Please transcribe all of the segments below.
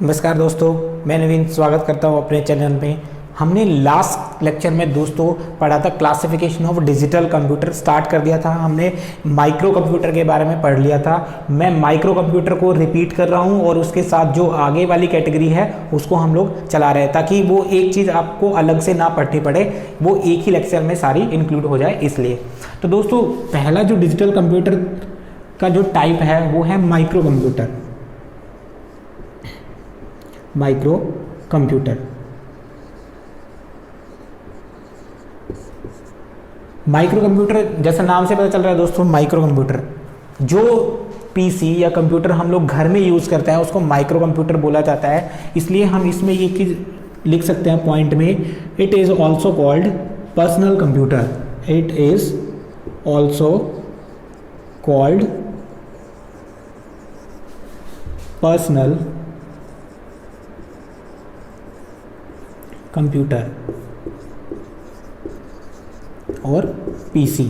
नमस्कार दोस्तों, मैं नवीन स्वागत करता हूं अपने चैनल में। हमने लास्ट लेक्चर में दोस्तों पढ़ा था classification of digital computer, start कर दिया था। हमने माइक्रो कंप्यूटर के बारे में पढ़ लिया था। मैं माइक्रो कंप्यूटर को रिपीट कर रहा हूं और उसके साथ जो आगे वाली कैटेगरी है उसको हम लोग चला रहे हैं, ताकि वो एक चीज़ आपको अलग से ना पढ़नी पड़े, वो एक ही लेक्चर में सारी इंक्लूड हो जाए इसलिए। तो दोस्तों पहला जो डिजिटल कंप्यूटर का जो टाइप है वो है micro computer. Micro computer micro computer जैसा नाम से पता चल रहा है दोस्तों, माइक्रो कंप्यूटर जो पीसी या कंप्यूटर हम लोग घर में यूज़ करते हैं उसको माइक्रो कंप्यूटर बोला जाता है। इसलिए हम इसमें ये चीज़ लिख सकते हैं पॉइंट में, it is also called personal computer. It is also called personal computer और पीसी।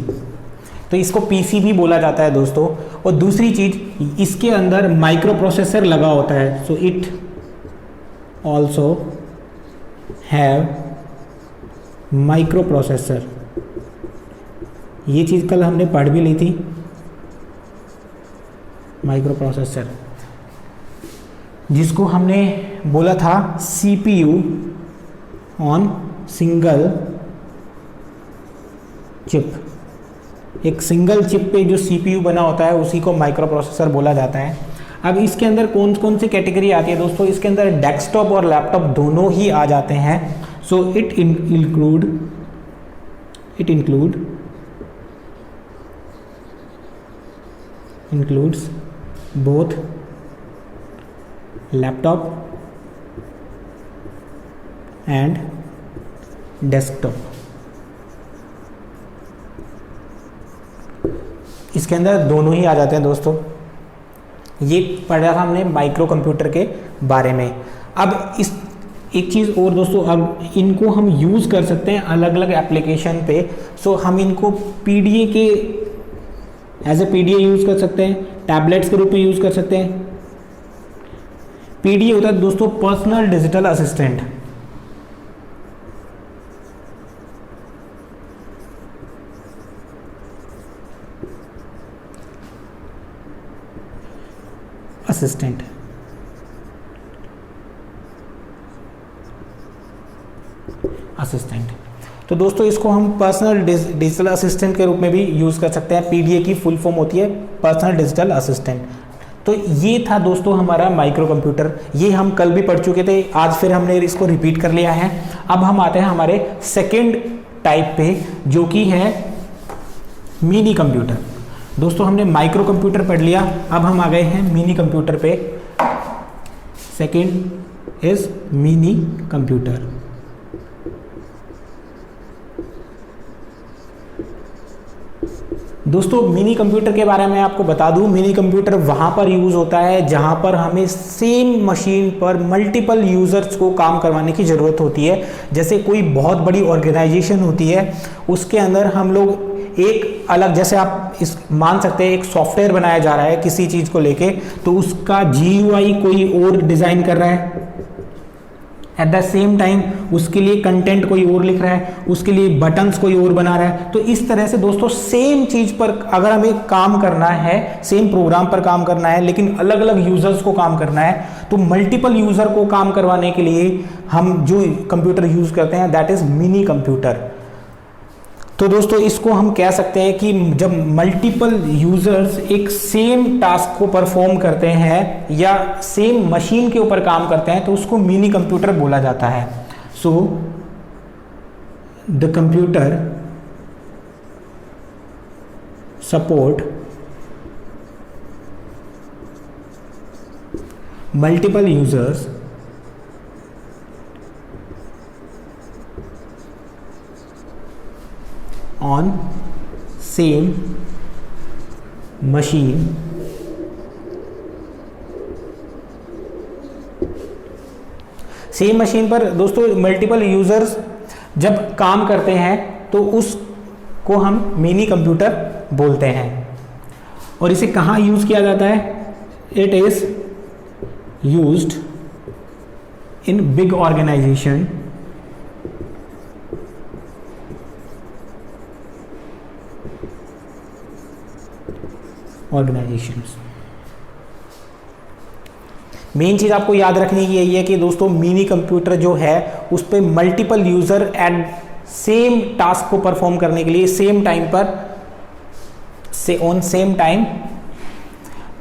तो इसको पीसी भी बोला जाता है दोस्तों। और दूसरी चीज, इसके अंदर माइक्रो प्रोसेसर लगा होता है, so it also have micro processor. ये चीज कल हमने पढ़ भी ली थी, माइक्रो प्रोसेसर, जिसको हमने बोला था सीपीयू ऑन सिंगल चिप। एक सिंगल चिप पे जो सीपीयू बना होता है उसी को माइक्रो प्रोसेसर बोला जाता है। अब इसके अंदर कौन कौन सी कैटेगरी आती है दोस्तों? इसके अंदर डेस्कटॉप और लैपटॉप दोनों ही आ जाते हैं। So it includes both laptop and desktop. इसके अंदर दोनों ही आ जाते हैं दोस्तों। ये पढ़ा था हमने माइक्रो कंप्यूटर के बारे में। अब इस एक चीज़ और दोस्तों, अब इनको हम यूज़ कर सकते हैं अलग अलग एप्लीकेशन पे। सो हम इनको पीडीए के एज ए पीडीए यूज़ कर सकते हैं, टैबलेट्स के रूप में यूज़ कर सकते हैं। पीडीए होता है दोस्तों पर्सनल डिजिटल असिस्टेंट। असिस्टेंट तो दोस्तों इसको हम पर्सनल डिजिटल असिस्टेंट के रूप में भी यूज़ कर सकते हैं। पीडीए की फुल फॉर्म होती है पर्सनल डिजिटल असिस्टेंट। तो ये था दोस्तों हमारा माइक्रो कंप्यूटर। ये हम कल भी पढ़ चुके थे, आज फिर हमने इसको रिपीट कर लिया है। अब हम आते हैं हमारे सेकेंड टाइप पे, जो कि है मिनी कंप्यूटर। दोस्तों हमने माइक्रो कंप्यूटर पढ़ लिया, अब हम आ गए हैं मिनी कंप्यूटर पे। Second is mini computer. दोस्तों मिनी कंप्यूटर के बारे में आपको बता दूं, मिनी कंप्यूटर वहां पर यूज होता है जहां पर हमें सेम मशीन पर मल्टीपल यूजर्स को काम करवाने की जरूरत होती है। जैसे कोई बहुत बड़ी ऑर्गेनाइजेशन होती है, उसके अंदर हम लोग एक अलग, जैसे आप इस मान सकते हैं एक सॉफ्टवेयर बनाया जा रहा है किसी चीज को लेके, तो उसका जीयूआई कोई और डिजाइन कर रहा है, एट द सेम टाइम उसके लिए कंटेंट कोई और लिख रहा है, उसके लिए बटन्स कोई और बना रहा है। तो इस तरह से दोस्तों सेम चीज पर अगर हमें काम करना है, सेम प्रोग्राम पर काम करना है, लेकिन अलग अलग यूजर्स को काम करना है, तो मल्टीपल यूजर को काम करवाने के लिए हम जो कंप्यूटर यूज करते हैं दैट इज मिनी कंप्यूटर। तो दोस्तों इसको हम कह सकते हैं कि जब मल्टीपल यूजर्स एक सेम टास्क को परफॉर्म करते हैं या सेम मशीन के ऊपर काम करते हैं तो उसको मिनी कंप्यूटर बोला जाता है। So the computer support multiple users on same machine पर दोस्तों मल्टीपल यूजर्स जब काम करते हैं तो उसको हम मिनी कंप्यूटर बोलते हैं। और इसे कहाँ यूज किया जाता है? It is used in big organizations main चीज आपको याद रखने की यही है कि दोस्तों मिनी कंप्यूटर जो है उस पर multiple user eight same task को परफॉर्म करने के लिए सेम टाइम पर ऑन सेम टाइम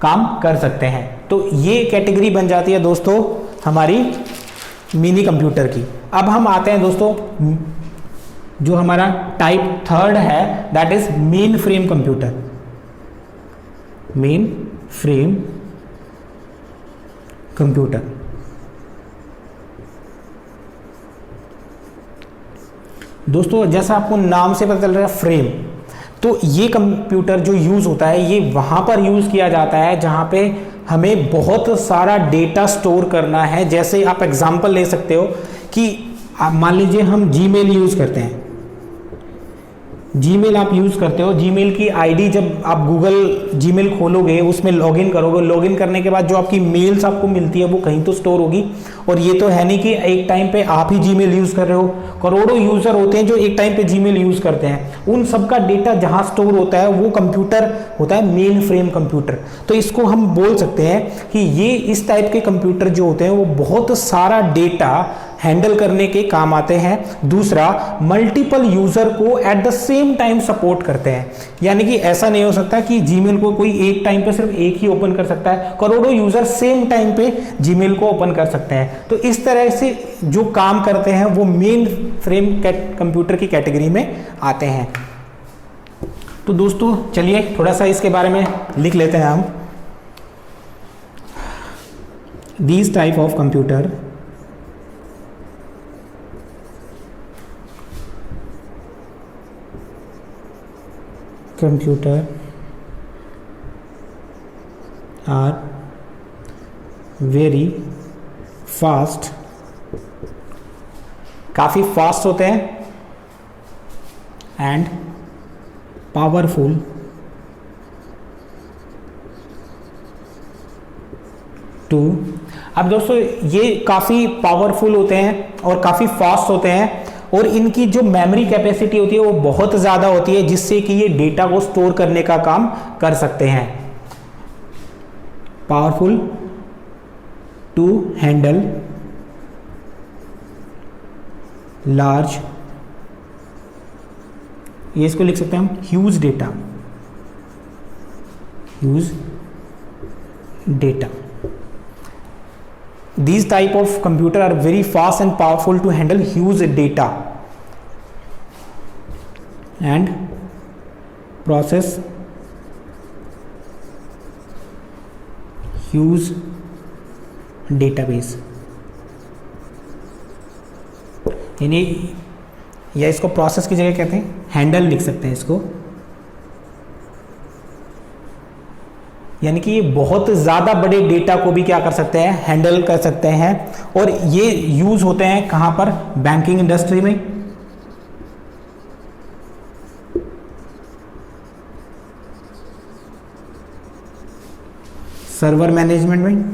काम कर सकते हैं। तो ये कैटेगरी बन जाती है दोस्तों हमारी मिनी कंप्यूटर की। अब हम आते हैं दोस्तों जो हमारा टाइप थर्ड है, that is main frame computer. Main frame computer दोस्तों जैसा आपको नाम से पता चल रहा है फ्रेम, तो ये कंप्यूटर जो यूज होता है ये वहां पर यूज किया जाता है जहां पे हमें बहुत सारा डेटा स्टोर करना है। जैसे आप एग्जांपल ले सकते हो कि आप मान लीजिए हम जीमेल यूज करते हैं, जीमेल आप यूज करते हो, जीमेल की आईडी जब आप गूगल जीमेल खोलोगे उसमें लॉगिन करोगे, लॉगिन करने के बाद जो आपकी मेल्स आपको मिलती है वो कहीं तो स्टोर होगी। और ये तो है नहीं कि एक टाइम पे आप ही जीमेल यूज कर रहे हो, करोड़ों यूजर होते हैं जो एक टाइम पे जीमेल यूज करते हैं, उन सबका डेटा जहां स्टोर होता है वो कंप्यूटर होता है मेन फ्रेम कंप्यूटर। तो इसको हम बोल सकते हैं कि ये इस टाइप के कंप्यूटर जो होते हैं वो बहुत सारा डेटा हैंडल करने के काम आते हैं। दूसरा, मल्टीपल यूजर को at the same time support करते हैं, यानी कि ऐसा नहीं हो सकता कि जीमेल को कोई एक टाइम पे सिर्फ एक ही ओपन कर सकता है, करोड़ों यूजर सेम टाइम पे जीमेल को ओपन कर सकते हैं। तो इस तरह से जो काम करते हैं वो मेन फ्रेम कंप्यूटर की कैटेगरी में आते हैं। तो दोस्तों चलिए थोड़ा सा इसके बारे में लिख लेते हैं हम। These type of computer are very fast, काफ़ी फास्ट होते हैं एंड पावरफुल टू। अब दोस्तों ये काफ़ी पावरफुल होते हैं और काफ़ी फास्ट होते हैं और इनकी जो मेमोरी कैपेसिटी होती है वो बहुत ज़्यादा होती है, जिससे कि ये डेटा को स्टोर करने का काम कर सकते हैं। पावरफुल टू हैंडल लार्ज, ये इसको लिख सकते हैं हम huge data, huge data. These type of computer are very fast and powerful to handle huge data and process huge database। यानी या इसको प्रोसेस की जगह कहते हैं हैंडल लिख सकते हैं इसको, यानी कि ये बहुत ज़्यादा बड़े डेटा को भी क्या कर सकते हैं, हैंडल कर सकते हैं। और ये यूज होते हैं कहाँ पर, बैंकिंग इंडस्ट्री में, सर्वर मैनेजमेंट में,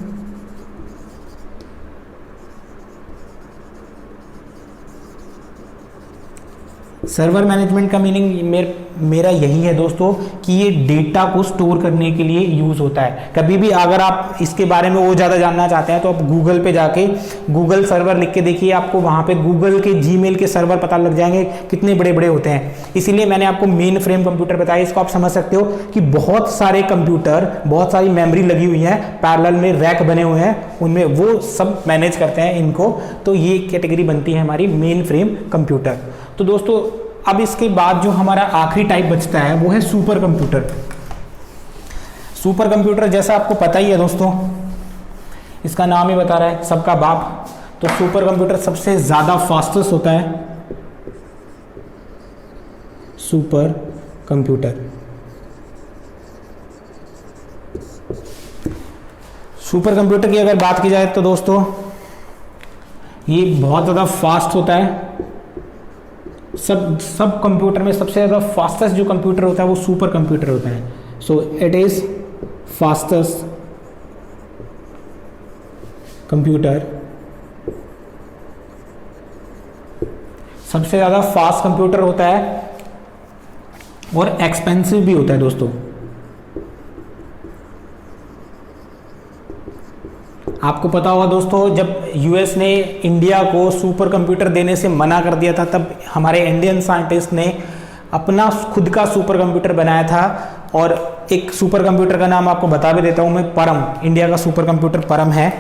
सर्वर मैनेजमेंट का मीनिंग मेरा यही है दोस्तों कि ये डेटा को स्टोर करने के लिए यूज होता है। कभी भी अगर आप इसके बारे में वो ज़्यादा जानना चाहते हैं तो आप गूगल पे जाके गूगल सर्वर लिख के देखिए, आपको वहाँ पे गूगल के जीमेल के सर्वर पता लग जाएंगे कितने बड़े बड़े होते हैं। इसीलिए मैंने आपको मेन फ्रेम कंप्यूटर बताया। इसको आप समझ सकते हो कि बहुत सारे कंप्यूटर, बहुत सारी मेमोरी लगी हुई है, पैरेलल में रैक बने हुए हैं, उनमें वो सब मैनेज करते हैं इनको। तो ये कैटेगरी बनती है हमारी मेन फ्रेम कंप्यूटर। तो दोस्तों अब इसके बाद जो हमारा आखिरी टाइप बचता है वो है सुपर कंप्यूटर। सुपर कंप्यूटर जैसा आपको पता ही है दोस्तों, इसका नाम ही बता रहा है सबका बाप। तो सुपर कंप्यूटर सबसे ज़्यादा फास्टेस्ट होता है सुपर कंप्यूटर। सुपर कंप्यूटर की अगर बात की जाए तो दोस्तों ये बहुत ज़्यादा फास्ट होता है। सब कंप्यूटर में सबसे ज़्यादा फास्टेस्ट जो कंप्यूटर होता है वो सुपर कंप्यूटर होता है। So it is fastest computer सबसे ज़्यादा फास्ट कंप्यूटर होता है और एक्सपेंसिव भी होता है दोस्तों। आपको पता होगा दोस्तों, जब यूएस ने इंडिया को सुपर कंप्यूटर देने से मना कर दिया था, तब हमारे इंडियन साइंटिस्ट ने अपना खुद का सुपर कंप्यूटर बनाया था। और एक सुपर कंप्यूटर का नाम आपको बता भी देता हूं मैं, परम। इंडिया का सुपर कंप्यूटर परम है।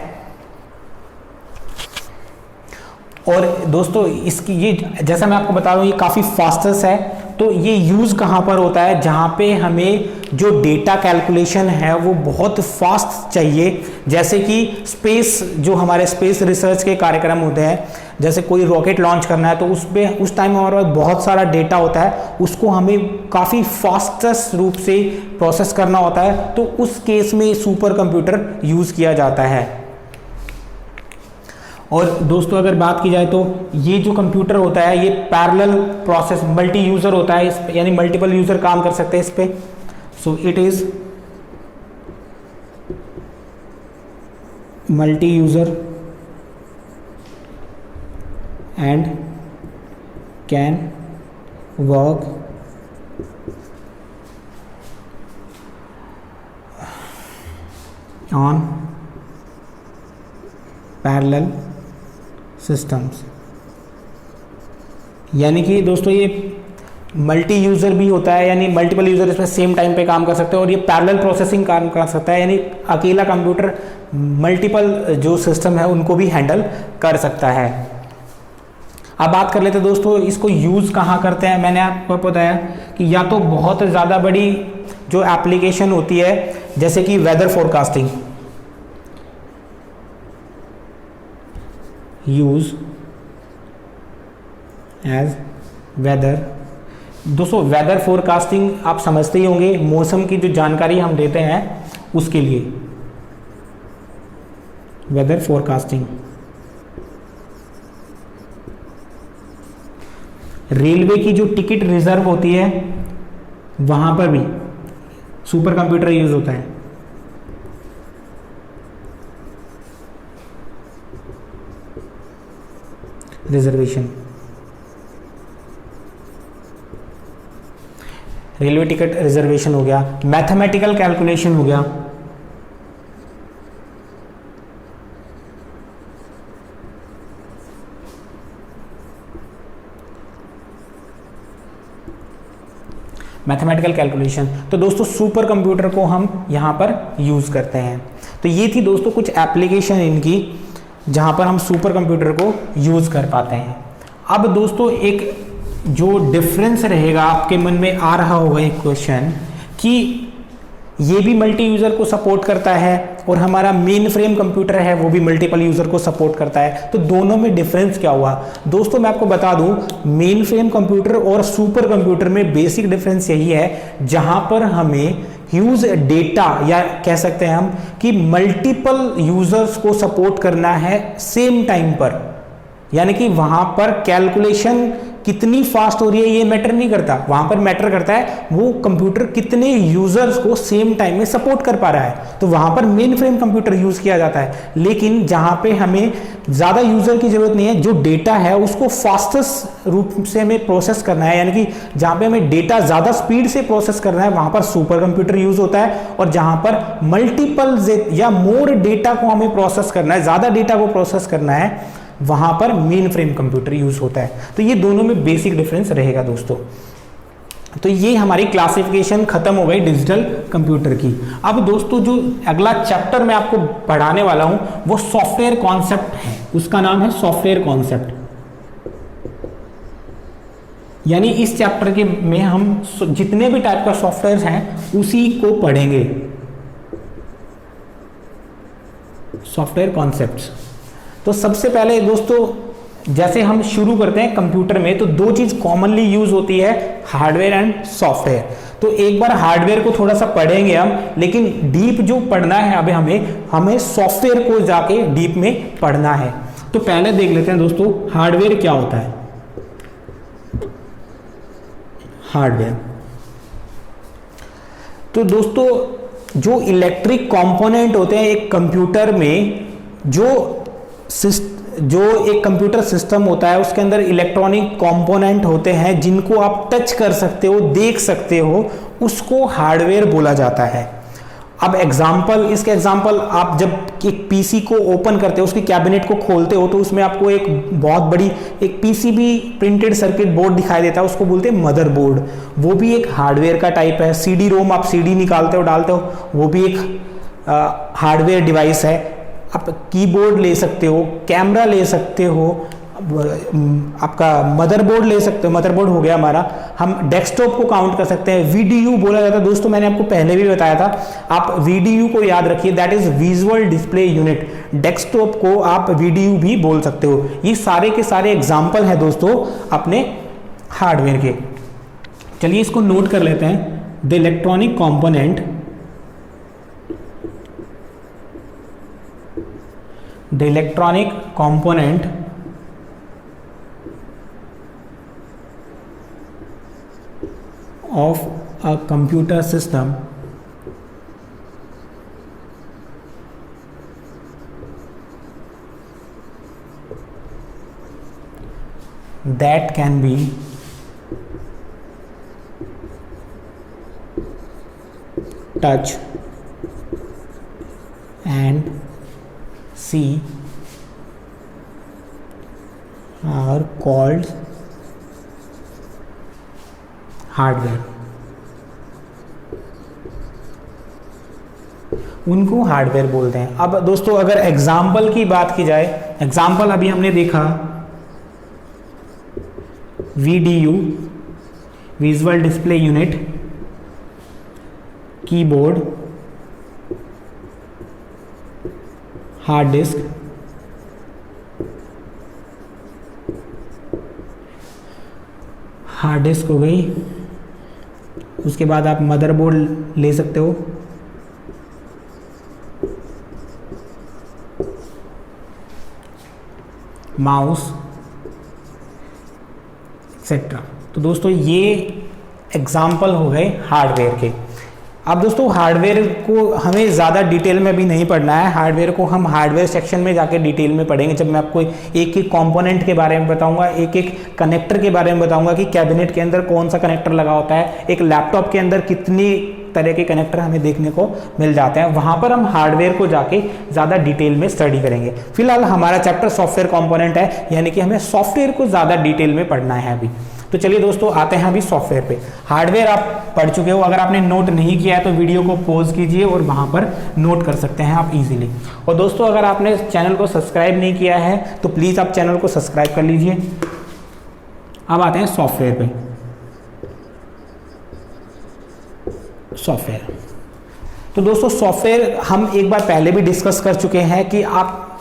और दोस्तों इसकी ये, जैसा मैं आपको बता रहा हूँ, ये काफ़ी फास्टेस्ट है। तो ये यूज़ कहाँ पर होता है? जहाँ पे हमें जो डेटा कैलकुलेशन है वो बहुत फास्ट चाहिए। जैसे कि स्पेस, जो हमारे स्पेस रिसर्च के कार्यक्रम होते हैं, जैसे कोई रॉकेट लॉन्च करना है तो उस टाइम हमारे पास बहुत सारा डेटा होता है, उसको हमें काफ़ी फास्टेस्ट रूप से प्रोसेस करना होता है। तो उस केस में सुपर कंप्यूटर यूज़ किया जाता है। और दोस्तों अगर बात की जाए तो ये जो कंप्यूटर होता है ये पैरेलल प्रोसेस मल्टी यूज़र होता है, यानी मल्टीपल यूज़र काम कर सकते हैं इस पे। So it is multi user and can work on parallel systems. यानी कि दोस्तों ये मल्टी यूज़र भी होता है, यानी मल्टीपल यूज़र इसमें सेम टाइम पे काम कर सकते हैं। और ये पैरेलल प्रोसेसिंग काम कर सकता है, यानी अकेला कंप्यूटर मल्टीपल जो सिस्टम है उनको भी हैंडल कर सकता है। अब बात कर लेते हैं दोस्तों इसको यूज़ कहाँ करते हैं। मैंने आपको बताया कि या तो बहुत ज़्यादा बड़ी जो एप्लीकेशन होती है, जैसे कि weather forecasting, use as weather. दोस्तों वेदर फोरकास्टिंग आप समझते ही होंगे, मौसम की जो जानकारी हम देते हैं उसके लिए वेदर फोरकास्टिंग। रेलवे की जो टिकट रिजर्व होती है वहां पर भी सुपर कंप्यूटर यूज होता है। रिजर्वेशन, रेलवे टिकट रिजर्वेशन हो गया, मैथमेटिकल कैलकुलेशन हो गया, मैथमेटिकल कैलकुलेशन। तो दोस्तों सुपर कंप्यूटर को हम यहाँ पर यूज करते हैं। तो ये थी दोस्तों कुछ एप्लीकेशन इनकी जहाँ पर हम सुपर कंप्यूटर को यूज़ कर पाते हैं। अब दोस्तों एक जो डिफरेंस रहेगा, आपके मन में आ रहा होगा एक क्वेश्चन कि ये भी मल्टी यूज़र को सपोर्ट करता है और हमारा मेन फ्रेम कंप्यूटर है वो भी मल्टीपल यूज़र को सपोर्ट करता है, तो दोनों में डिफरेंस क्या हुआ? दोस्तों मैं आपको बता दूं, मेन फ्रेम कंप्यूटर और सुपर कंप्यूटर में बेसिक डिफरेंस यही है, जहां पर हमें ह्यूज डेटा, या कह सकते हैं हम कि मल्टीपल यूजर्स को सपोर्ट करना है सेम टाइम पर। यानी कि वहां पर कैलकुलेशन कितनी फास्ट हो रही है ये मैटर नहीं करता, वहां पर मैटर करता है वो कंप्यूटर कितने यूजर्स को सेम टाइम में सपोर्ट कर पा रहा है। तो वहां पर मेन फ्रेम कंप्यूटर यूज किया जाता है। लेकिन जहां पे हमें ज्यादा यूजर की जरूरत नहीं है, जो डेटा है उसको फास्टेस्ट रूप से हमें प्रोसेस करना है, यानी कि जहां पे हमें डेटा ज्यादा स्पीड से प्रोसेस करना है वहां पर सुपर कंप्यूटर यूज होता है। और जहां पर मल्टीपल या मोर डेटा को हमें प्रोसेस करना है, ज्यादा डेटा को प्रोसेस करना है, वहां पर मेन फ्रेम कंप्यूटर यूज होता है। तो ये दोनों में बेसिक डिफरेंस रहेगा दोस्तों। तो ये हमारी क्लासिफिकेशन खत्म हो गई डिजिटल कंप्यूटर की। अब दोस्तों जो अगला चैप्टर मैं आपको पढ़ाने वाला हूं वो सॉफ्टवेयर कॉन्सेप्ट है, उसका नाम है सॉफ्टवेयर कॉन्सेप्ट। यानी इस चैप्टर के में हम जितने भी टाइप का सॉफ्टवेयर हैं उसी को पढ़ेंगे, सॉफ्टवेयर कॉन्सेप्ट्स। तो सबसे पहले दोस्तों जैसे हम शुरू करते हैं कंप्यूटर में, तो दो चीज कॉमनली यूज होती है, हार्डवेयर एंड सॉफ्टवेयर। तो एक बार हार्डवेयर को थोड़ा सा पढ़ेंगे हम, लेकिन डीप जो पढ़ना है अभी हमें सॉफ्टवेयर को जाके डीप में पढ़ना है। तो पहले देख लेते हैं दोस्तों हार्डवेयर क्या होता है। हार्डवेयर तो दोस्तों जो इलेक्ट्रिक कंपोनेंट होते हैं एक कंप्यूटर में, जो जो एक कंप्यूटर सिस्टम होता है उसके अंदर इलेक्ट्रॉनिक कंपोनेंट होते हैं जिनको आप टच कर सकते हो, देख सकते हो, उसको हार्डवेयर बोला जाता है। अब इसके एग्जाम्पल आप जब एक पीसी को ओपन करते हो, उसकी कैबिनेट को खोलते हो, तो उसमें आपको एक बहुत बड़ी एक पीसीबी प्रिंटेड सर्किट बोर्ड दिखाई देता है, उसको बोलते हैं मदरबोर्ड। वो भी एक हार्डवेयर का टाइप है। सीडी रोम, आप सीडी निकालते हो, डालते हो, वो भी एक हार्डवेयर डिवाइस है। आप कीबोर्ड ले सकते हो, कैमरा ले सकते हो, आपका मदरबोर्ड ले सकते हो, मदरबोर्ड हो गया हमारा। हम डेस्कटॉप को काउंट कर सकते हैं। वीडीयू बोला जाता है दोस्तों, मैंने आपको पहले भी बताया था, आप वीडीयू को याद रखिए, that is visual display unit. Desktop को आप वीडीयू भी बोल सकते हो। ये सारे के सारे एग्जाम्पल हैं दोस्तों अपने हार्डवेयर के। चलिए इसको नोट कर लेते हैं। The electronic component, the electronic component of a computer system that can be touch and see are called hardware. उनको हार्डवेयर बोलते हैं। अब दोस्तों अगर एग्जाम्पल की बात की जाए, एग्जाम्पल अभी हमने देखा VDU, visual display unit, keyboard, hard disk, hard disk हो गई। उसके बाद आप मदरबोर्ड ले सकते हो, माउस एक्सेट्रा। तो दोस्तों ये एग्जाम्पल हो गए हार्डवेयर के। अब दोस्तों हार्डवेयर को हमें ज़्यादा डिटेल में भी नहीं पढ़ना है। हार्डवेयर को हम हार्डवेयर सेक्शन में जाके डिटेल में पढ़ेंगे, जब मैं आपको एक एक कंपोनेंट के बारे में बताऊंगा, एक एक कनेक्टर के बारे में बताऊंगा कि कैबिनेट के अंदर कौन सा कनेक्टर लगा होता है, एक लैपटॉप के अंदर कितनी तरह के कनेक्टर हमें देखने को मिल जाते हैं। वहाँ पर हम हार्डवेयर को जाके ज़्यादा डिटेल में स्टडी करेंगे। फिलहाल हमारा चैप्टर सॉफ्टवेयर कंपोनेंट है, यानी कि हमें सॉफ्टवेयर को ज़्यादा डिटेल में पढ़ना है अभी। तो चलिए दोस्तों आते हैं अभी सॉफ्टवेयर पे। हार्डवेयर आप पढ़ चुके हो, अगर आपने नोट नहीं किया है तो वीडियो को पॉज कीजिए और वहाँ पर नोट कर सकते हैं आप इजीली। और दोस्तों अगर आपने चैनल को सब्सक्राइब नहीं किया है तो प्लीज़ आप चैनल को सब्सक्राइब कर लीजिए। अब आते हैं सॉफ्टवेयर पे। सॉफ्टवेयर, तो दोस्तों सॉफ्टवेयर हम एक बार पहले भी डिस्कस कर चुके हैं कि आप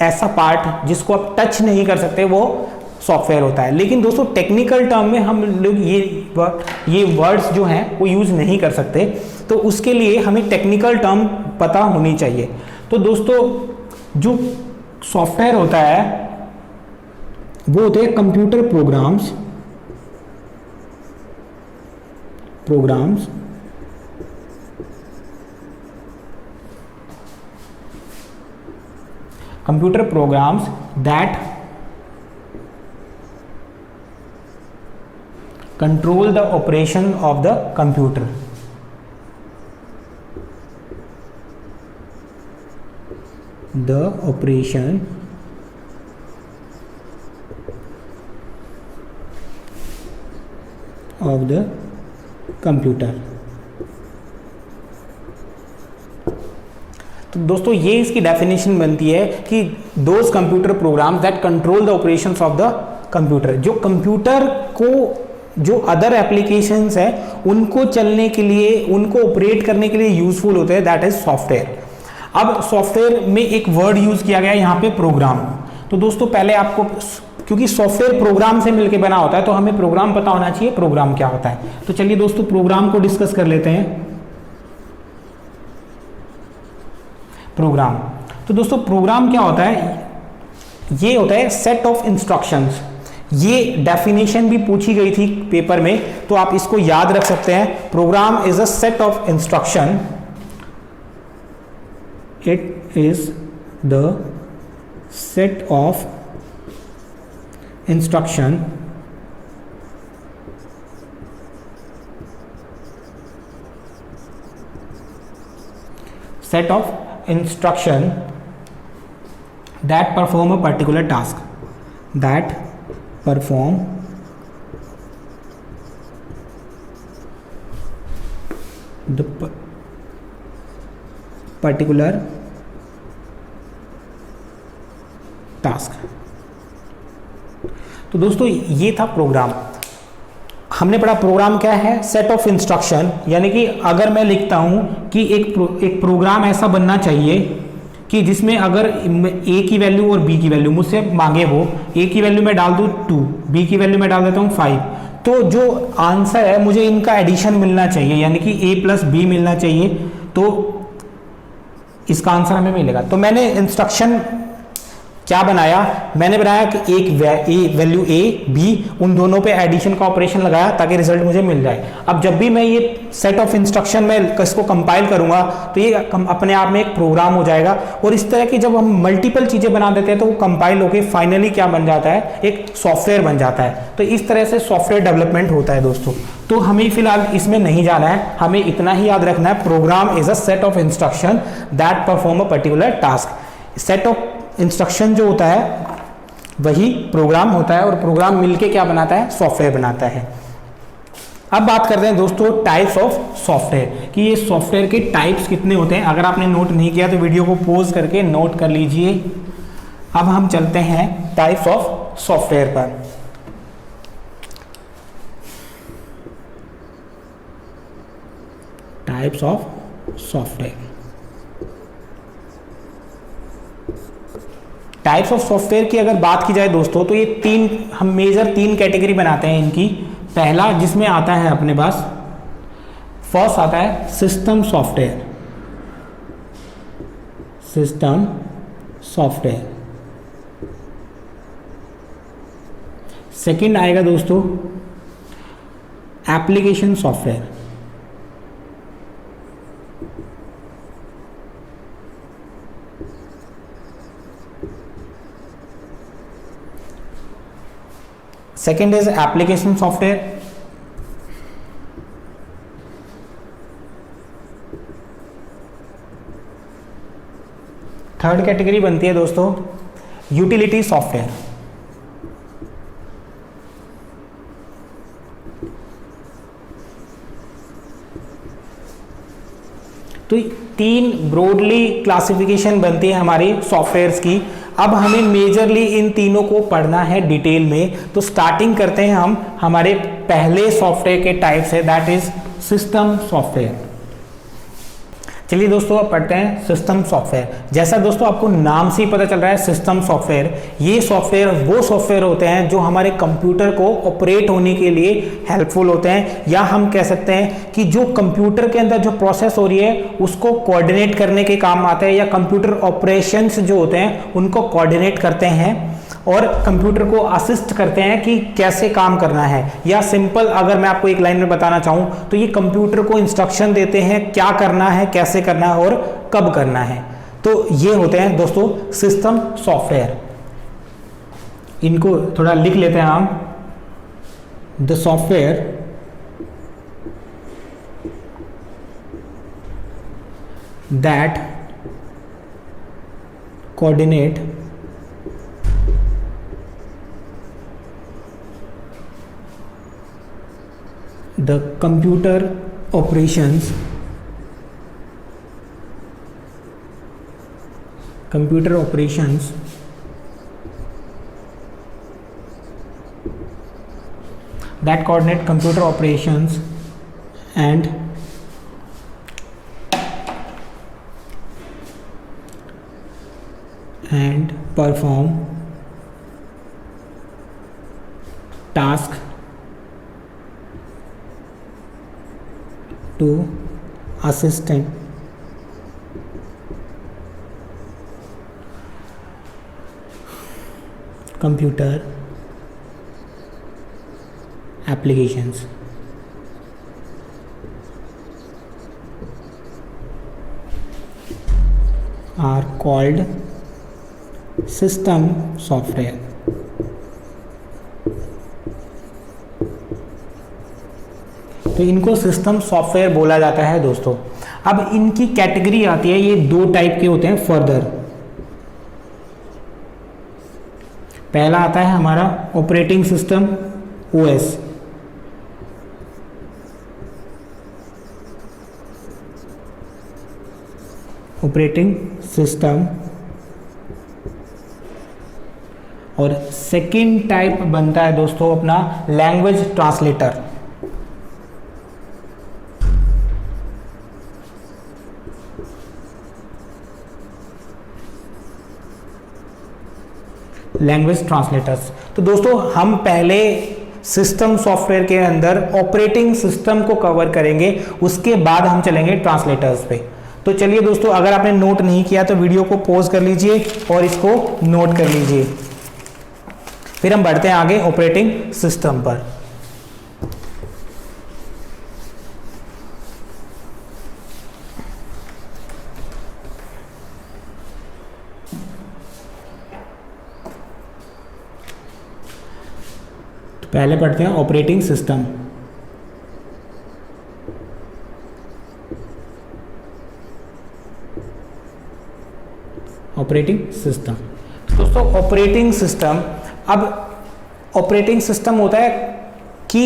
ऐसा पार्ट जिसको आप टच नहीं कर सकते वो सॉफ्टवेयर होता है। लेकिन दोस्तों टेक्निकल टर्म में हम लोग ये वर्ड्स जो हैं वो यूज़ नहीं कर सकते, तो उसके लिए हमें टेक्निकल टर्म पता होनी चाहिए। तो दोस्तों जो सॉफ्टवेयर होता है वो होते हैं computer programs that control the operation of the computer. The operation of the computer. तो दोस्तों ये इसकी डेफिनेशन बनती है कि those computer programs that control the operations of the computer. जो कंप्यूटर को जो अदर एप्लीकेशंस है उनको चलने के लिए, उनको ऑपरेट करने के लिए यूजफुल होते हैं, दैट इज सॉफ्टवेयर। अब सॉफ्टवेयर में एक वर्ड यूज किया गया है यहाँ पे प्रोग्राम। तो दोस्तों पहले आपको, क्योंकि सॉफ्टवेयर प्रोग्राम से मिलकर बना होता है तो हमें प्रोग्राम पता होना चाहिए प्रोग्राम क्या होता है। तो चलिए दोस्तों प्रोग्राम को डिस्कस कर लेते हैं। प्रोग्राम, तो दोस्तों प्रोग्राम क्या होता है? ये होता है सेट ऑफ इंस्ट्रक्शंस। ये डेफिनेशन भी पूछी गई थी पेपर में, तो आप इसको याद रख सकते हैं। Program is a set of instruction, it is the set of instruction that perform a particular task, that perform the particular task. तो दोस्तों ये था प्रोग्राम। हमने पढ़ा प्रोग्राम क्या है, सेट ऑफ इंस्ट्रक्शन, यानी कि अगर मैं लिखता हूं कि एक प्रोग्राम ऐसा बनना चाहिए कि जिसमें अगर ए की वैल्यू और बी की वैल्यू मुझसे मांगे, वो ए की वैल्यू मैं डाल दूं 2, बी की वैल्यू मैं डाल देता हूं 5, तो जो आंसर है मुझे इनका एडिशन मिलना चाहिए, यानी कि ए प्लस बी मिलना चाहिए, तो इसका आंसर हमें मिलेगा। तो मैंने इंस्ट्रक्शन क्या बनाया, मैंने बनाया कि एक वैल्यू ए बी, उन दोनों पे एडिशन का ऑपरेशन लगाया ताकि रिजल्ट मुझे मिल जाए। अब जब भी मैं ये सेट ऑफ इंस्ट्रक्शन में इसको कंपाइल करूंगा तो ये अपने आप में एक प्रोग्राम हो जाएगा। और इस तरह की जब हम मल्टीपल चीजें बना देते हैं तो वो कंपाइल होकर फाइनली क्या बन जाता है, एक सॉफ्टवेयर बन जाता है। तो इस तरह से सॉफ्टवेयर डेवलपमेंट होता है दोस्तों। तो हमें फिलहाल इसमें नहीं जाना है, हमें इतना ही याद रखना है, program is a set of instruction that perform a particular task. Set of instruction जो होता है वही प्रोग्राम होता है, और प्रोग्राम मिलके क्या बनाता है, सॉफ्टवेयर बनाता है। अब बात करते हैं दोस्तों टाइप्स ऑफ सॉफ्टवेयर, कि ये सॉफ्टवेयर के टाइप्स कितने होते हैं। अगर आपने नोट नहीं किया तो वीडियो को पॉज करके नोट कर लीजिए। अब हम चलते हैं टाइप्स ऑफ सॉफ्टवेयर पर। Types of software, types of software की अगर बात की जाए दोस्तों तो ये हम मेजर तीन कैटेगरी बनाते हैं इनकी। पहला जिसमें आता है अपने पास, फर्स्ट आता है system software, system software. Second आएगा दोस्तों application software, second is application software. Third category बनती है दोस्तों यूटिलिटी सॉफ्टवेयर। तो तीन ब्रॉडली क्लासिफिकेशन बनती है हमारी सॉफ्टवेयर्स की। अब हमें मेजरली इन तीनों को पढ़ना है डिटेल में। तो स्टार्टिंग करते हैं हम हमारे पहले सॉफ्टवेयर के टाइप से, दैट इज सिस्टम सॉफ्टवेयर। चलिए दोस्तों अब पढ़ते हैं सिस्टम सॉफ्टवेयर। जैसा दोस्तों आपको नाम से ही पता चल रहा है सिस्टम सॉफ्टवेयर, ये सॉफ्टवेयर वो सॉफ्टवेयर होते हैं जो हमारे कंप्यूटर को ऑपरेट होने के लिए हेल्पफुल होते हैं, या हम कह सकते हैं कि जो कंप्यूटर के अंदर जो प्रोसेस हो रही है उसको कोऑर्डिनेट करने के काम आते हैं, या कंप्यूटर ऑपरेशंस जो होते हैं उनको कोऑर्डिनेट करते हैं और कंप्यूटर को असिस्ट करते हैं कि कैसे काम करना है। या सिंपल अगर मैं आपको एक लाइन में बताना चाहूं तो ये कंप्यूटर को इंस्ट्रक्शन देते हैं क्या करना है, कैसे करना है और कब करना है। तो ये होते हैं दोस्तों सिस्टम सॉफ्टवेयर। इनको थोड़ा लिख लेते हैं हम। The software that coordinate the computer operations that coordinate computer operations and perform task to assistant computer applications are called system software. तो इनको सिस्टम सॉफ्टवेयर बोला जाता है दोस्तों। अब इनकी कैटेगरी आती है, ये दो टाइप के होते हैं फर्दर। पहला आता है हमारा operating system OS, operating system, और सेकंड टाइप बनता है दोस्तों अपना लैंग्वेज ट्रांसलेटर। Language translators. तो दोस्तों हम पहले सिस्टम सॉफ्टवेयर के अंदर ऑपरेटिंग सिस्टम को कवर करेंगे, उसके बाद हम चलेंगे ट्रांसलेटर्स पे। तो चलिए दोस्तों, अगर आपने नोट नहीं किया तो वीडियो को पॉज कर लीजिए और इसको नोट कर लीजिए, फिर हम बढ़ते हैं आगे ऑपरेटिंग सिस्टम पर। तो पहले पढ़ते हैं ऑपरेटिंग सिस्टम। ऑपरेटिंग सिस्टम दोस्तों, ऑपरेटिंग सिस्टम, अब ऑपरेटिंग सिस्टम होता है कि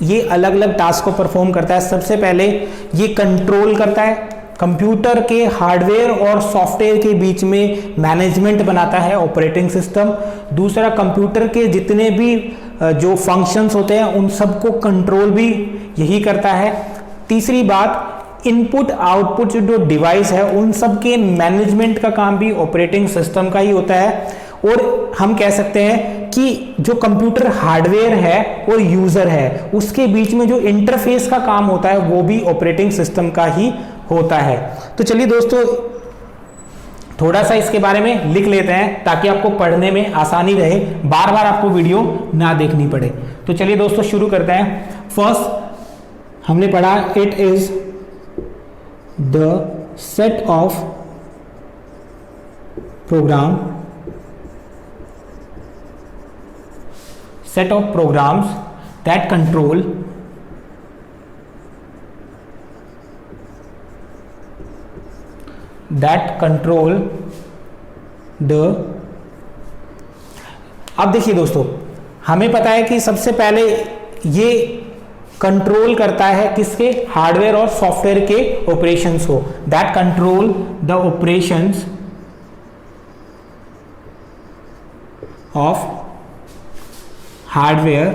ये अलग अलग टास्क को परफॉर्म करता है। सबसे पहले ये कंट्रोल करता है, कंप्यूटर के हार्डवेयर और सॉफ्टवेयर के बीच में मैनेजमेंट बनाता है ऑपरेटिंग सिस्टम। दूसरा, कंप्यूटर के जितने भी जो फंक्शंस होते हैं उन सबको कंट्रोल भी यही करता है। तीसरी बात, इनपुट आउटपुट जो डिवाइस है उन सब के मैनेजमेंट का काम भी ऑपरेटिंग सिस्टम का ही होता है। और हम कह सकते हैं कि जो कंप्यूटर हार्डवेयर है और यूजर है उसके बीच में जो इंटरफेस का काम होता है वो भी ऑपरेटिंग सिस्टम का ही होता है। तो चलिए दोस्तों, थोड़ा सा इसके बारे में लिख लेते हैं ताकि आपको पढ़ने में आसानी रहे, बार बार आपको वीडियो ना देखनी पड़े। तो चलिए दोस्तों शुरू करते हैं। फर्स्ट हमने पढ़ा, it is the set of program, set of programs that control the। अब देखिए दोस्तों, हमें पता है कि सबसे पहले ये कंट्रोल करता है किसके, हार्डवेयर और सॉफ्टवेयर के ऑपरेशंस को। That control the operations of hardware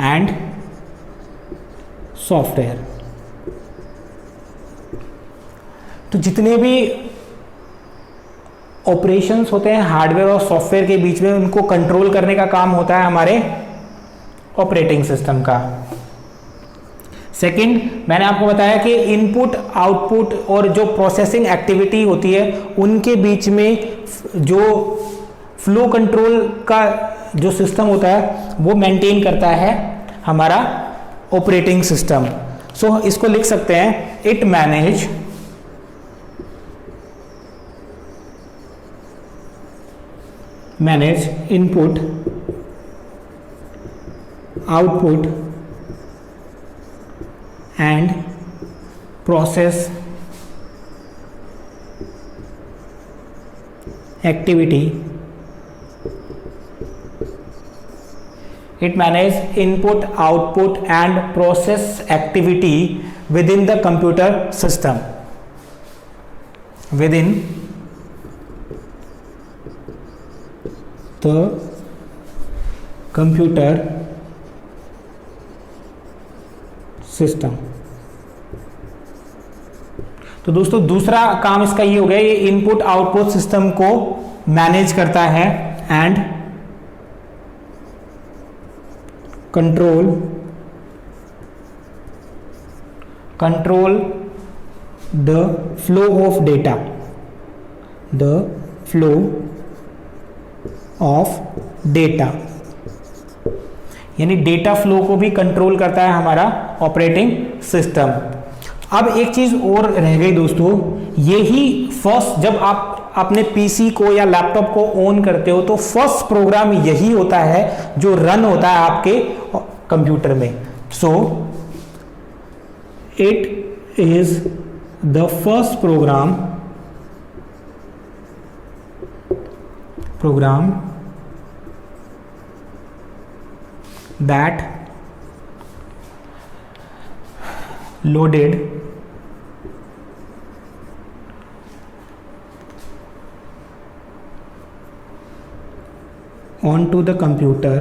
and software. तो जितने भी ऑपरेशंस होते हैं हार्डवेयर और सॉफ्टवेयर के बीच में, उनको कंट्रोल करने का काम होता है हमारे ऑपरेटिंग सिस्टम का। सेकंड, मैंने आपको बताया कि इनपुट आउटपुट और जो प्रोसेसिंग एक्टिविटी होती है उनके बीच में जो फ्लो कंट्रोल का जो सिस्टम होता है वो मेंटेन करता है हमारा ऑपरेटिंग सिस्टम। सो इसको लिख सकते हैं, it manage input output and process activity। It manages input, output and process activity within the computer system, within the computer system. तो दोस्तों दूसरा काम इसका ये हो गया, ये इनपुट आउटपुट सिस्टम को मैनेज करता है and control the flow of data, the flow of data, यानी डेटा फ्लो को भी कंट्रोल करता है हमारा ऑपरेटिंग सिस्टम। अब एक चीज और रह गई दोस्तों, यही फर्स्ट जब आप अपने पीसी को या लैपटॉप को ऑन करते हो तो फर्स्ट प्रोग्राम यही होता है जो रन होता है आपके कंप्यूटर में। So it is the first program that loaded onto the computer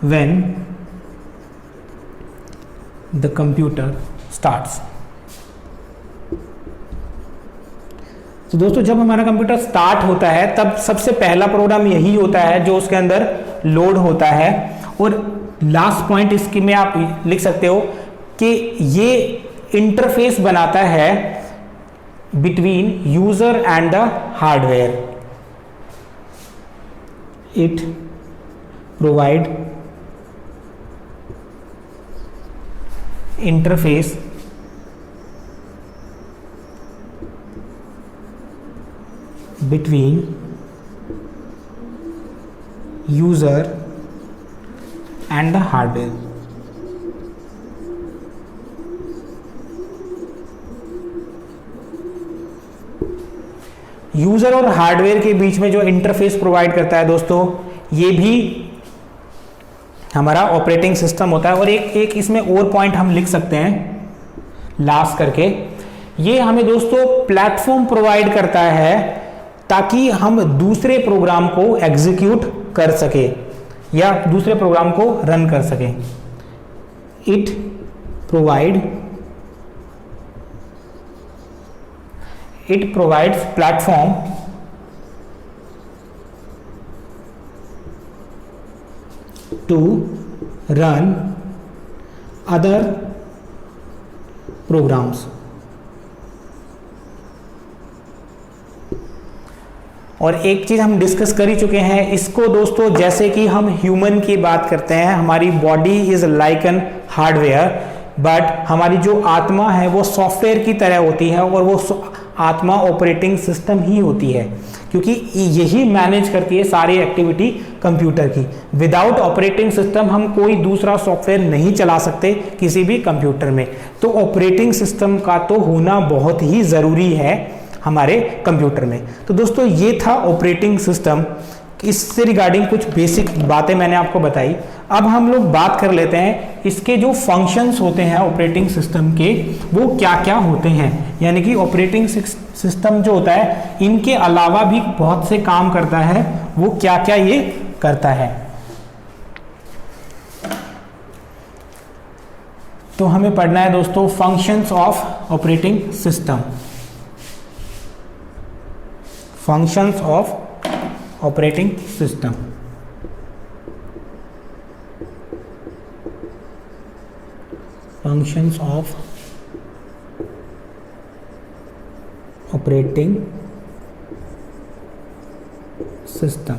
when the computer starts। तो दोस्तों जब हमारा कंप्यूटर स्टार्ट होता है तब सबसे पहला प्रोग्राम यही होता है जो उसके अंदर लोड होता है। और लास्ट पॉइंट इसकी में आप लिख सकते हो कि ये इंटरफेस बनाता है between user and the hardware. It provide interface between user and the hardware। User और हार्डवेयर के बीच में जो इंटरफेस प्रोवाइड करता है दोस्तों, ये भी हमारा ऑपरेटिंग सिस्टम होता है। और एक इसमें और पॉइंट हम लिख सकते हैं लास्ट करके, ये हमें दोस्तों प्लेटफॉर्म प्रोवाइड करता है ताकि हम दूसरे प्रोग्राम को एग्जीक्यूट कर सके या दूसरे प्रोग्राम को रन कर सके। It provides platform to run other programs. और एक चीज हम डिस्कस कर ही चुके हैं इसको दोस्तों, जैसे कि हम ह्यूमन की बात करते हैं, हमारी body is like an hardware, but हमारी जो आत्मा है वो सॉफ्टवेयर की तरह होती है और वो आत्मा ऑपरेटिंग सिस्टम ही होती है, क्योंकि यही मैनेज करती है सारी एक्टिविटी कंप्यूटर की। विदाउट ऑपरेटिंग सिस्टम हम कोई दूसरा सॉफ्टवेयर नहीं चला सकते किसी भी कंप्यूटर में। तो ऑपरेटिंग सिस्टम का तो होना बहुत ही ज़रूरी है हमारे कंप्यूटर में। तो दोस्तों ये था ऑपरेटिंग सिस्टम, इससे रिगार्डिंग कुछ बेसिक बातें मैंने आपको बताई। अब हम लोग बात कर लेते हैं इसके जो फंक्शंस होते हैं ऑपरेटिंग सिस्टम के, वो क्या क्या होते हैं। यानी कि ऑपरेटिंग सिस्टम जो होता है इनके अलावा भी बहुत से काम करता है, वो क्या क्या ये करता है। तो हमें पढ़ना है दोस्तों functions of operating system. Functions of operating system. Functions of operating system.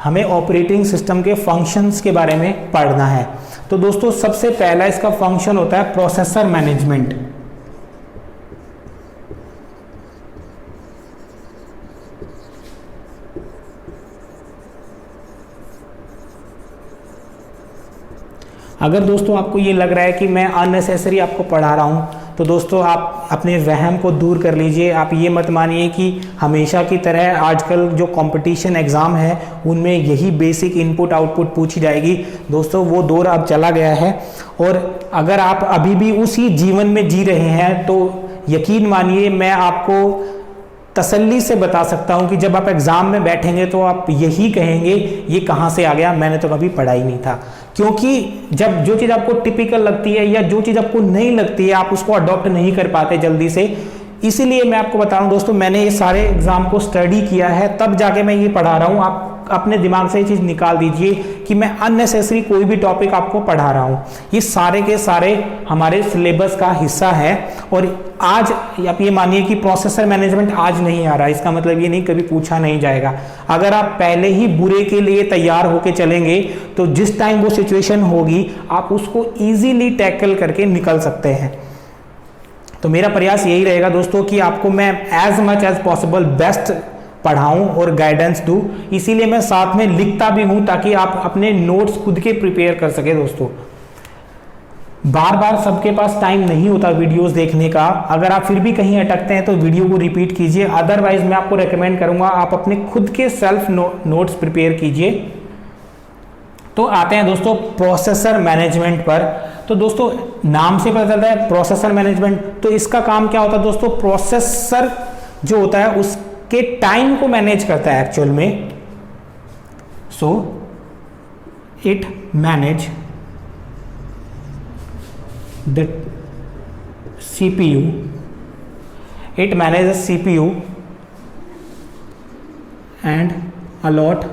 हमें ऑपरेटिंग सिस्टम के फंक्शंस के बारे में पढ़ना है। तो दोस्तों सबसे पहला इसका फंक्शन होता है प्रोसेसर मैनेजमेंट। अगर दोस्तों आपको ये लग रहा है कि मैं अननेसेसरी आपको पढ़ा रहा हूँ, तो दोस्तों आप अपने वहम को दूर कर लीजिए। आप ये मत मानिए कि हमेशा की तरह आजकल जो कंपटीशन एग्ज़ाम है उनमें यही बेसिक इनपुट आउटपुट पूछी जाएगी। दोस्तों वो दौर अब चला गया है, और अगर आप अभी भी उसी जीवन में जी रहे हैं तो यकीन मानिए मैं आपको तसल्ली से बता सकता हूं कि जब आप एग्ज़ाम में बैठेंगे तो आप यही कहेंगे ये कहाँ से आ गया, मैंने तो कभी पढ़ा ही नहीं था। क्योंकि जब जो चीज़ आपको टिपिकल लगती है या जो चीज़ आपको नहीं लगती है आप उसको अडॉप्ट नहीं कर पाते जल्दी से। इसीलिए मैं आपको बता रहा हूँ दोस्तों, मैंने ये सारे एग्ज़ाम को स्टडी किया है, तब जाके मैं ये पढ़ा रहा हूँ। आप अपने दिमाग से ये चीज़ निकाल दीजिए कि मैं अननेसेसरी कोई भी टॉपिक आपको पढ़ा रहा हूँ। ये सारे के सारे हमारे सिलेबस का हिस्सा है। और आज आप ये मानिए कि प्रोसेसर मैनेजमेंट आज नहीं आ रहा, इसका मतलब ये नहीं कभी पूछा नहीं जाएगा। अगर आप पहले ही बुरे के लिए तैयार होके चलेंगे तो जिस टाइम वो सिचुएशन होगी आप उसको ईजीली टैकल करके निकल सकते हैं। तो मेरा प्रयास यही रहेगा दोस्तों कि आपको मैं as much as possible best पढ़ाऊं और गाइडेंस दूं। इसीलिए मैं साथ में लिखता भी हूं ताकि आप अपने नोट्स खुद के प्रिपेयर कर सके। दोस्तों बार बार सबके पास टाइम नहीं होता वीडियोस देखने का, अगर आप फिर भी कहीं अटकते हैं तो वीडियो को रिपीट कीजिए, अदरवाइज मैं आपको रेकमेंड करूंगा आप अपने खुद के सेल्फ नोट्स प्रिपेयर कीजिए। तो आते हैं दोस्तों प्रोसेसर मैनेजमेंट पर। तो दोस्तों नाम से पता चलता है प्रोसेसर मैनेजमेंट, तो इसका काम क्या होता है दोस्तों, प्रोसेसर जो होता है उसके टाइम को मैनेज करता है एक्चुअल में। So it manage the CPU, it manages CPU and allot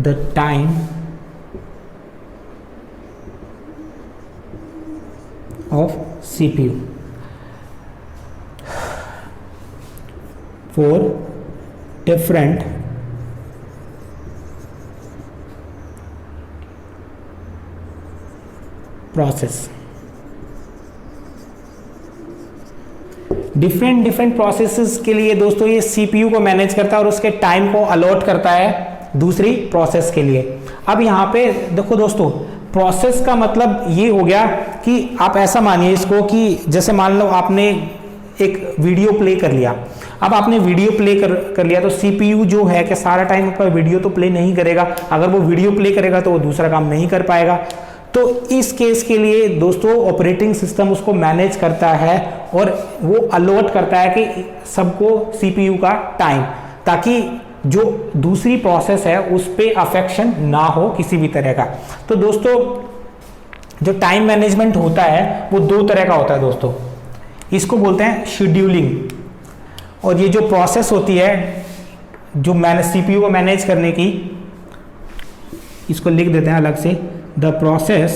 the time of CPU for different process. Different processes के लिए दोस्तों ये सीपीयू को मैनेज करता है और उसके टाइम को अलॉट करता है दूसरी प्रोसेस के लिए। अब यहाँ पे देखो दोस्तों, प्रोसेस का मतलब ये हो गया कि आप ऐसा मानिए इसको कि जैसे मान लो आपने एक वीडियो प्ले कर लिया। अब आपने वीडियो प्ले कर लिया तो सीपीयू जो है कि सारा टाइम आपका वीडियो तो प्ले नहीं करेगा, अगर वो वीडियो प्ले करेगा तो वो दूसरा काम नहीं कर पाएगा। तो इस केस के लिए दोस्तों ऑपरेटिंग सिस्टम उसको मैनेज करता है और वो अलॉट करता है कि सबको सीपीयू का टाइम, ताकि जो दूसरी प्रोसेस है उस पर अफेक्शन ना हो किसी भी तरह का। तो दोस्तों जो टाइम मैनेजमेंट होता है वो दो तरह का होता है दोस्तों, इसको बोलते हैं शेड्यूलिंग। और ये जो प्रोसेस होती है जो सीपीयू को मैनेज करने की, इसको लिख देते हैं अलग से, the process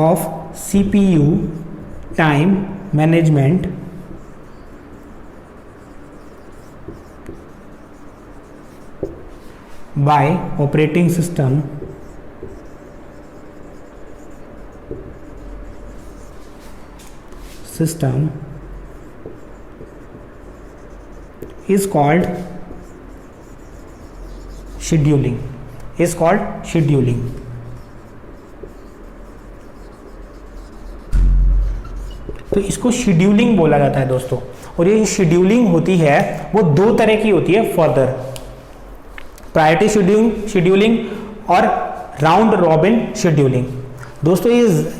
of CPU time management by operating system is called scheduling. is called scheduling. तो इसको शेड्यूलिंग बोला जाता है दोस्तों। और ये शेड्यूलिंग होती है वो दो तरह की होती है फर्दर, प्रायोरिटी शेड्यूलिंग और राउंड रॉबिन शेड्यूलिंग। दोस्तों ये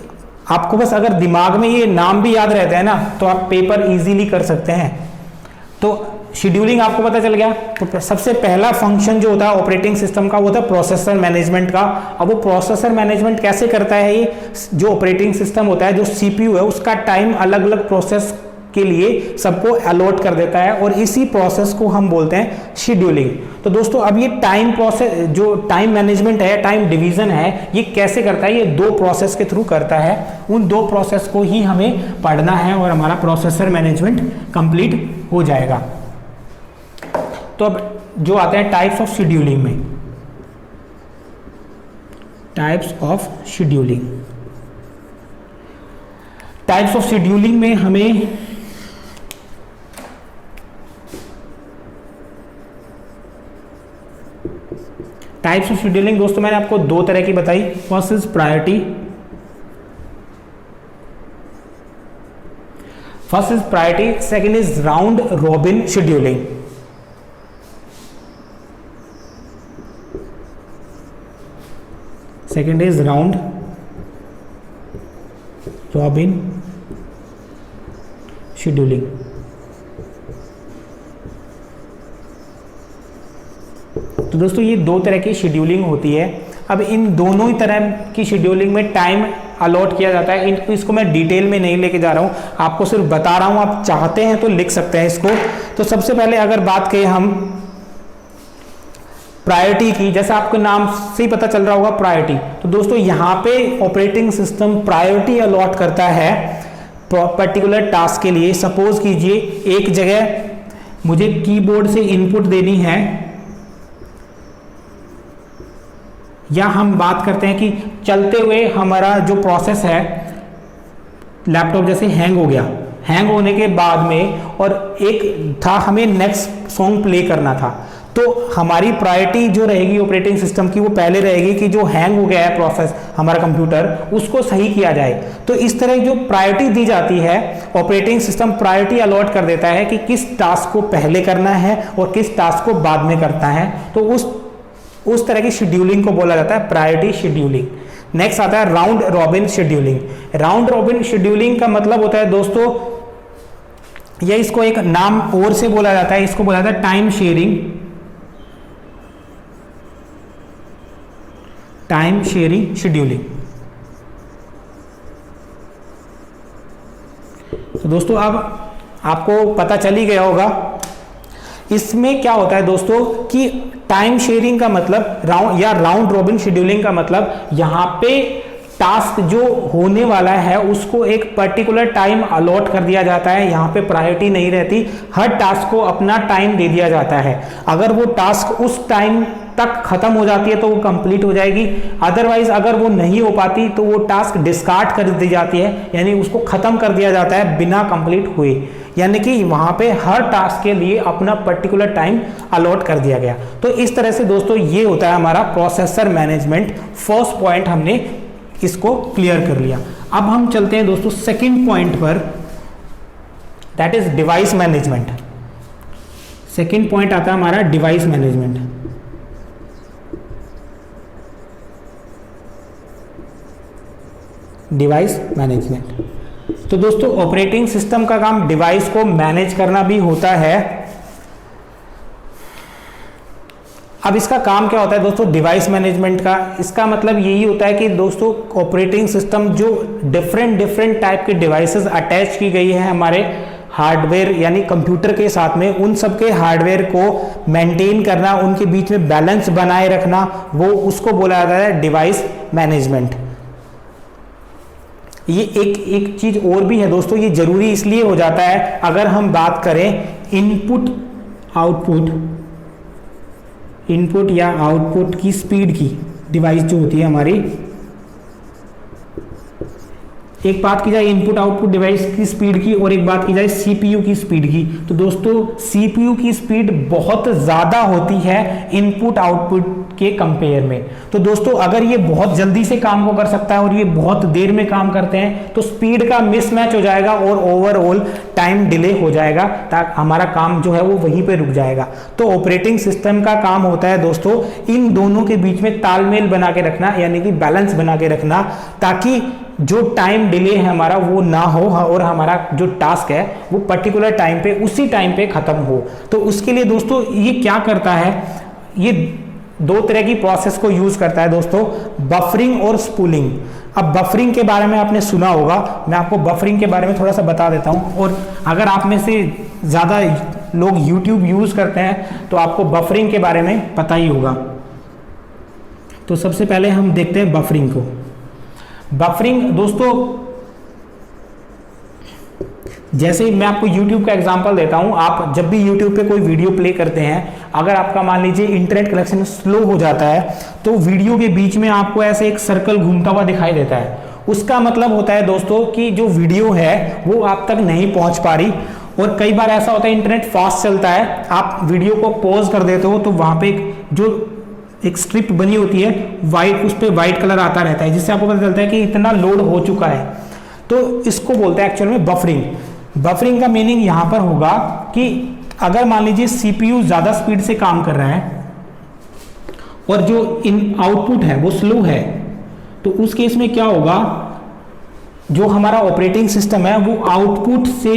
आपको बस अगर दिमाग में ये नाम भी याद रहता है ना तो आप पेपर इजीली कर सकते हैं। तो शेड्यूलिंग आपको पता चल गया। तो सबसे पहला फंक्शन जो होता है ऑपरेटिंग सिस्टम का वो होता है प्रोसेसर मैनेजमेंट का। अब वो प्रोसेसर मैनेजमेंट कैसे करता है, ये जो ऑपरेटिंग सिस्टम होता है, जो सीपीयू है, उसका टाइम अलग अलग प्रोसेस के लिए सबको अलॉट कर देता है और इसी प्रोसेस को हम बोलते हैं शेड्यूलिंग। तो दोस्तों अब ये टाइम प्रोसेस, जो टाइम मैनेजमेंट है, टाइम डिवीजन है, ये कैसे करता है, ये दो प्रोसेस के थ्रू करता है। उन दो प्रोसेस को ही हमें पढ़ना है और हमारा प्रोसेसर मैनेजमेंट कंप्लीट हो जाएगा। तो अब जो आते हैं टाइप्स ऑफ शेड्यूलिंग में, types of scheduling, types of scheduling में हमें टाइप्स ऑफ शेड्यूलिंग दोस्तों मैंने आपको दो तरह की बताई। First is priority, second is round robin scheduling. Second is round robin scheduling. तो दोस्तों ये दो तरह की शेड्यूलिंग होती है। अब इन दोनों ही तरह की शेड्यूलिंग में टाइम अलॉट किया जाता है। इसको मैं डिटेल में नहीं लेके जा रहा हूँ, आपको सिर्फ बता रहा हूँ, आप चाहते हैं तो लिख सकते हैं इसको। तो सबसे पहले अगर बात करें हम प्रायोरिटी की, जैसा आपके नाम से ही पता चल रहा होगा प्रायोरिटी, तो दोस्तों यहाँ पे ऑपरेटिंग सिस्टम प्रायोरिटी अलॉट करता है पर्टिकुलर टास्क के लिए। सपोज कीजिए एक जगह मुझे कीबोर्ड से इनपुट देनी है, या हम बात करते हैं कि चलते हुए हमारा जो प्रोसेस है, लैपटॉप जैसे हैंग हो गया, हैंग होने के बाद में और एक था हमें नेक्स्ट सॉन्ग प्ले करना था, तो हमारी प्रायोरिटी जो रहेगी ऑपरेटिंग सिस्टम की वो पहले रहेगी कि जो हैंग हो गया है प्रोसेस हमारा कंप्यूटर, उसको सही किया जाए। तो इस तरह जो प्रायोरिटी दी जाती है, ऑपरेटिंग सिस्टम प्रायोरिटी अलॉट कर देता है कि किस टास्क को पहले करना है और किस टास्क को बाद में करना है। तो उस तरह की शेड्यूलिंग को बोला जाता है प्रायोरिटी शेड्यूलिंग। नेक्स्ट आता है round robin scheduling. Round robin scheduling का मतलब होता है दोस्तों, ये इसको एक नाम और से बोला जाता है, इसको बोला जाता है time sharing, time sharing scheduling. तो दोस्तों अब आपको पता चल ही गया होगा इसमें क्या होता है दोस्तों कि टाइम शेयरिंग का मतलब राउंड रॉबिन शेड्यूलिंग का मतलब यहाँ पे टास्क जो होने वाला है उसको एक पर्टिकुलर टाइम अलॉट कर दिया जाता है। यहाँ पे प्रायोरिटी नहीं रहती, हर टास्क को अपना टाइम दे दिया जाता है। अगर वो टास्क उस टाइम तक खत्म हो जाती है तो वो कंप्लीट हो जाएगी, अदरवाइज अगर वो नहीं हो पाती तो वो टास्क डिस्कार्ड कर दी जाती है, यानी उसको खत्म कर दिया जाता है बिना कंप्लीट हुए। यानी कि वहां पे हर टास्क के लिए अपना पर्टिकुलर टाइम अलॉट कर दिया गया। तो इस तरह से दोस्तों ये होता है हमारा प्रोसेसर मैनेजमेंट। फर्स्ट पॉइंट हमने इसको क्लियर कर लिया। अब हम चलते हैं दोस्तों सेकंड पॉइंट पर, that is device management. Second point आता है हमारा डिवाइस मैनेजमेंट। डिवाइस मैनेजमेंट, तो दोस्तों ऑपरेटिंग सिस्टम का काम डिवाइस को मैनेज करना भी होता है। अब इसका काम क्या होता है दोस्तों डिवाइस मैनेजमेंट का? इसका मतलब यही होता है कि दोस्तों ऑपरेटिंग सिस्टम जो डिफरेंट टाइप के डिवाइसेस अटैच की गई है हमारे हार्डवेयर यानी कंप्यूटर के साथ में, उन सब के हार्डवेयर को मेंटेन करना, उनके बीच में बैलेंस बनाए रखना, वो उसको बोला जाता है डिवाइस मैनेजमेंट। ये एक चीज और भी है दोस्तों, ये जरूरी इसलिए हो जाता है अगर हम बात करें इनपुट या आउटपुट की स्पीड की, डिवाइस जो होती है हमारी, एक बात की जाए इनपुट आउटपुट डिवाइस की स्पीड की और एक बात की जाए सीपीयू की स्पीड की, तो दोस्तों सीपीयू की स्पीड बहुत ज्यादा होती है इनपुट आउटपुट के कंपेयर में। तो दोस्तों अगर ये बहुत जल्दी से काम को कर सकता है और ये बहुत देर में काम करते हैं तो स्पीड का मिसमैच हो जाएगा और ओवरऑल टाइम डिले हो जाएगा, ताकि हमारा काम जो है वो वहीं पे रुक जाएगा। तो ऑपरेटिंग सिस्टम का काम होता है दोस्तों इन दोनों के बीच में तालमेल बना के रखना, यानी कि बैलेंस बना के रखना, ताकि जो टाइम डिले है हमारा वो ना हो और हमारा जो टास्क है वो पर्टिकुलर टाइम पे उसी टाइम पे खत्म हो। तो उसके लिए दोस्तों ये क्या करता है, ये दो तरह की प्रोसेस को यूज करता है दोस्तों, बफरिंग और स्पूलिंग। अब बफरिंग के बारे में आपने सुना होगा, मैं आपको बफरिंग के बारे में थोड़ा सा बता देता हूं, और अगर आप में से ज्यादा लोग YouTube यूज करते हैं तो आपको बफरिंग के बारे में पता ही होगा। तो सबसे पहले हम देखते हैं बफरिंग को। बफरिंग दोस्तों जैसे मैं आपको YouTube का एग्जांपल देता हूं, आप जब भी YouTube पे कोई वीडियो प्ले करते हैं, अगर आपका मान लीजिए इंटरनेट कनेक्शन स्लो हो जाता है तो वीडियो के बीच में आपको ऐसे एक सर्कल घूमता हुआ दिखाई देता है। उसका मतलब होता है दोस्तों कि जो वीडियो है वो आप तक नहीं पहुंच पा रही। और कई बार ऐसा होता है इंटरनेट फास्ट चलता है, आप वीडियो को पॉज कर देते हो तो वहां पे एक स्ट्रिप बनी होती है वाइट, उस पर वाइट कलर आता रहता है, जिससे आपको पता चलता है कि इतना लोड हो चुका है। तो इसको बोलते हैं एक्चुअल में बफरिंग। बफरिंग का मीनिंग यहां पर होगा कि अगर मान लीजिए सीपीयू ज्यादा स्पीड से काम कर रहा है और जो इन आउटपुट है वो स्लो है, तो उस केस में क्या होगा, जो हमारा ऑपरेटिंग सिस्टम है वो आउटपुट से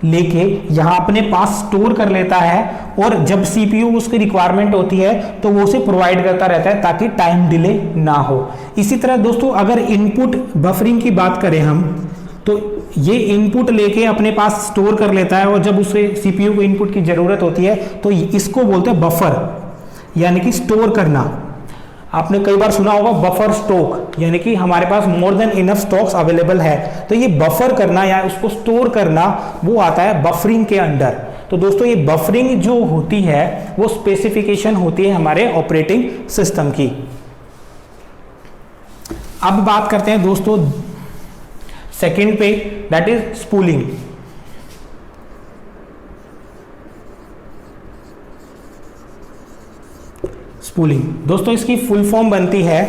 लेके यहाँ अपने पास स्टोर कर लेता है और जब सीपीयू उसकी रिक्वायरमेंट होती है तो वो उसे प्रोवाइड करता रहता है ताकि टाइम डिले ना हो। इसी तरह दोस्तों अगर इनपुट बफरिंग की बात करें हम, तो ये इनपुट लेके अपने पास स्टोर कर लेता है और जब उसे सीपीयू को इनपुट की जरूरत होती है तो इसको बोलते हैं बफर, यानी कि स्टोर करना। आपने कई बार सुना होगा बफर स्टॉक, यानी कि हमारे पास more than enough stocks available है, तो ये बफर करना या उसको स्टोर करना वो आता है बफरिंग के अंडर। तो दोस्तों ये बफरिंग जो होती है वो स्पेसिफिकेशन होती है हमारे ऑपरेटिंग सिस्टम की। अब बात करते हैं दोस्तों सेकंड पे, दैट इज स्पूलिंग। स्पूलिंग दोस्तों इसकी फुल फॉर्म बनती है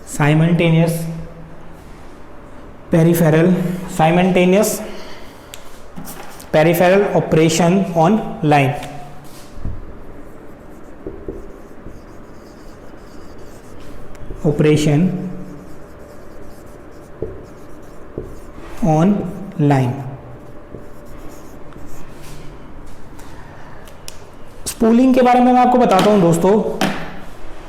simultaneous peripheral operation on line. Operation on line. Spooling के बारे में मैं आपको बताता हूं दोस्तों।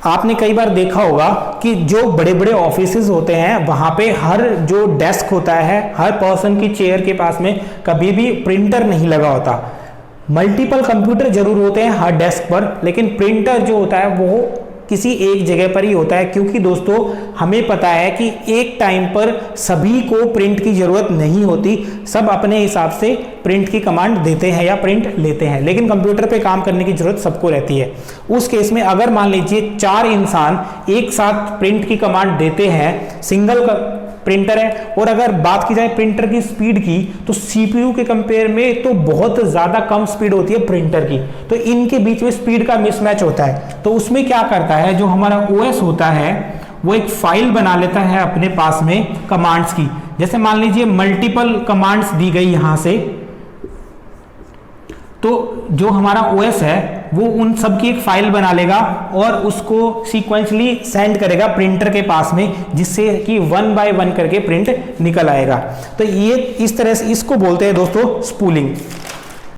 आपने कई बार देखा होगा कि जो बड़े बड़े ऑफिसेज होते हैं वहां पे हर जो डेस्क होता है, हर पर्सन की चेयर के पास में कभी भी प्रिंटर नहीं लगा होता। मल्टीपल कंप्यूटर जरूर होते हैं हर डेस्क पर, लेकिन प्रिंटर जो होता है वो किसी एक जगह पर ही होता है, क्योंकि दोस्तों हमें पता है कि एक टाइम पर सभी को प्रिंट की जरूरत नहीं होती, सब अपने हिसाब से प्रिंट की कमांड देते हैं या प्रिंट लेते हैं, लेकिन कंप्यूटर पे काम करने की जरूरत सबको रहती है। उस केस में अगर मान लीजिए 4 इंसान एक साथ प्रिंट की कमांड देते हैं, सिंगल प्रिंटर है, और अगर बात की जाए प्रिंटर की स्पीड की तो सीपीयू के कंपेयर में तो बहुत ज्यादा कम स्पीड होती है प्रिंटर की, तो इनके बीच में स्पीड का मिसमैच होता है। तो उसमें क्या करता है, जो हमारा ओएस होता है वो एक फाइल बना लेता है अपने पास में कमांड्स की। जैसे मान लीजिए मल्टीपल कमांड्स दी गई यहां से, तो जो हमारा ओएस है वो उन सब की एक फाइल बना लेगा और उसको सीक्वेंशली सेंड करेगा प्रिंटर के पास में, जिससे कि 1 बाय 1 करके प्रिंट निकल आएगा। तो ये इस तरह से इसको बोलते हैं दोस्तों स्पूलिंग।